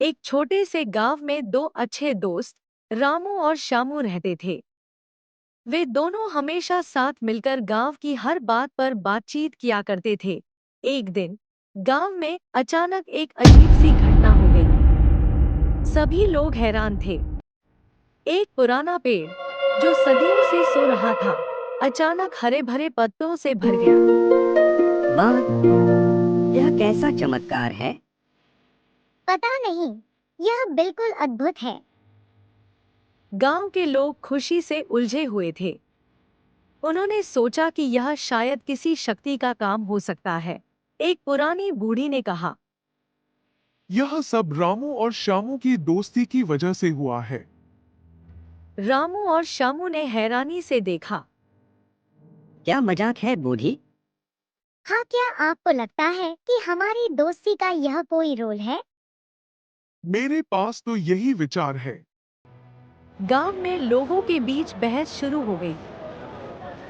एक छोटे से गांव में दो अच्छे दोस्त रामू और श्यामू रहते थे। वे दोनों हमेशा साथ मिलकर गांव की हर बात पर बातचीत किया करते थे। एक दिन गांव में अचानक एक अजीब सी घटना हो गई। सभी लोग हैरान थे। एक पुराना पेड़ जो सदियों से सो रहा था, अचानक हरे भरे पत्तों से भर गया। वाह, यह कैसा चमत्कार है। पता नहीं, यह बिल्कुल अद्भुत है। गांव के लोग खुशी से उलझे हुए थे। उन्होंने सोचा कि यह शायद किसी शक्ति का काम हो सकता है। एक पुरानी बूढ़ी ने कहा, यह सब रामू और श्यामू की दोस्ती की वजह से हुआ है। रामू और श्यामू ने हैरानी से देखा। क्या मजाक है बूढ़ी? हाँ, क्या आपको लगता है कि हमारी दोस्ती का यह कोई रोल है? मेरे पास तो यही विचार है। गांव में लोगों के बीच बहस शुरू हो गई।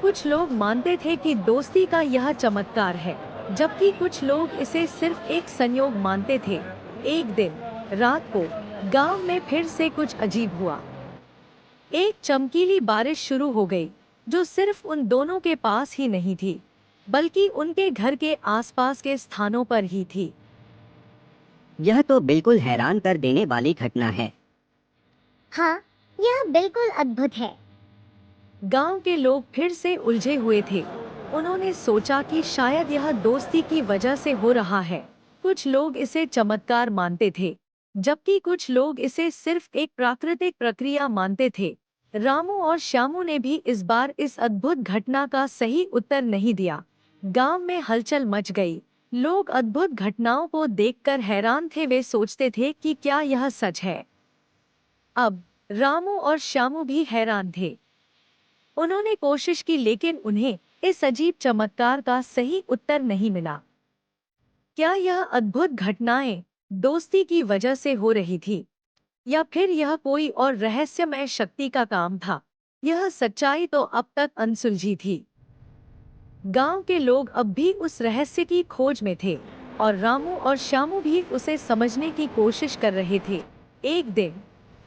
कुछ लोग मानते थे कि दोस्ती का यह चमत्कार है, जबकि कुछ लोग इसे सिर्फ एक संयोग मानते थे। एक दिन रात को गांव में फिर से कुछ अजीब हुआ। एक चमकीली बारिश शुरू हो गई, जो सिर्फ उन दोनों के पास ही नहीं थी, बल्कि उनके घर के आसपास के स्थानों पर ही थी। यह तो बिल्कुल हैरान कर देने वाली घटना है। हाँ, यह बिल्कुल अद्भुत है। गांव के लोग फिर से उलझे हुए थे। उन्होंने सोचा कि शायद यह दोस्ती की वजह से हो रहा है। कुछ लोग इसे चमत्कार मानते थे, जबकि कुछ लोग इसे सिर्फ एक प्राकृतिक प्रक्रिया मानते थे। रामू और श्यामू ने भी इस बार इस अद्भुत घटना का सही उत्तर नहीं दिया। गांव में हलचल मच गई। लोग अद्भुत घटनाओं को देखकर हैरान थे। वे सोचते थे कि क्या यह सच है। अब रामू और श्यामू भी हैरान थे। उन्होंने कोशिश की, लेकिन उन्हें इस अजीब चमत्कार का सही उत्तर नहीं मिला। क्या यह अद्भुत घटनाएं दोस्ती की वजह से हो रही थी, या फिर यह कोई और रहस्यमय शक्ति का काम था? यह सच्चाई तो अब तक अनसुलझी थी। गांव के लोग अब भी उस रहस्य की खोज में थे, और रामू और श्यामू भी उसे समझने की कोशिश कर रहे थे। एक दिन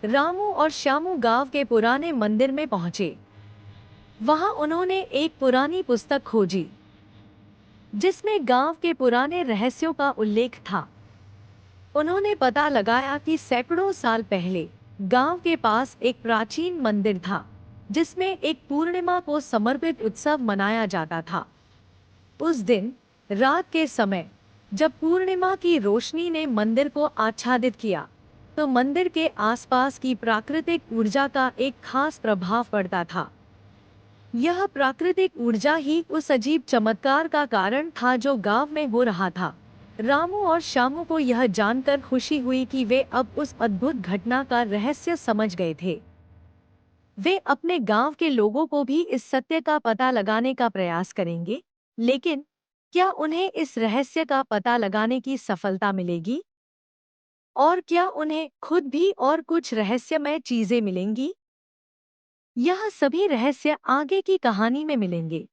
रामू और श्यामू गांव के पुराने मंदिर में पहुंचे। वहां उन्होंने एक पुरानी पुस्तक खोजी, जिसमें गांव के पुराने रहस्यों का उल्लेख था। उन्होंने पता लगाया कि सैकड़ों साल पहले गांव के पास एक प्राचीन मंदिर था, जिसमें एक पूर्णिमा को समर्पित उत्सव मनाया जाता था। उस दिन रात के समय, जब पूर्णिमा की रोशनी ने मंदिर को आच्छादित किया, तो मंदिर के आसपास की प्राकृतिक ऊर्जा का एक खास प्रभाव पड़ता था। यह प्राकृतिक ऊर्जा ही उस अजीब चमत्कार का कारण था जो गांव में हो रहा था। रामू और श्यामू को यह जानकर खुशी हुई कि वे अब उस अद्भुत घटना का रहस्य समझ गए थे। वे अपने गांव के लोगों को भी इस सत्य का पता लगाने का प्रयास करेंगे, लेकिन क्या उन्हें इस रहस्य का पता लगाने की सफलता मिलेगी? और क्या उन्हें खुद भी और कुछ रहस्यमय चीजें मिलेंगी? यह सभी रहस्य आगे की कहानी में मिलेंगे।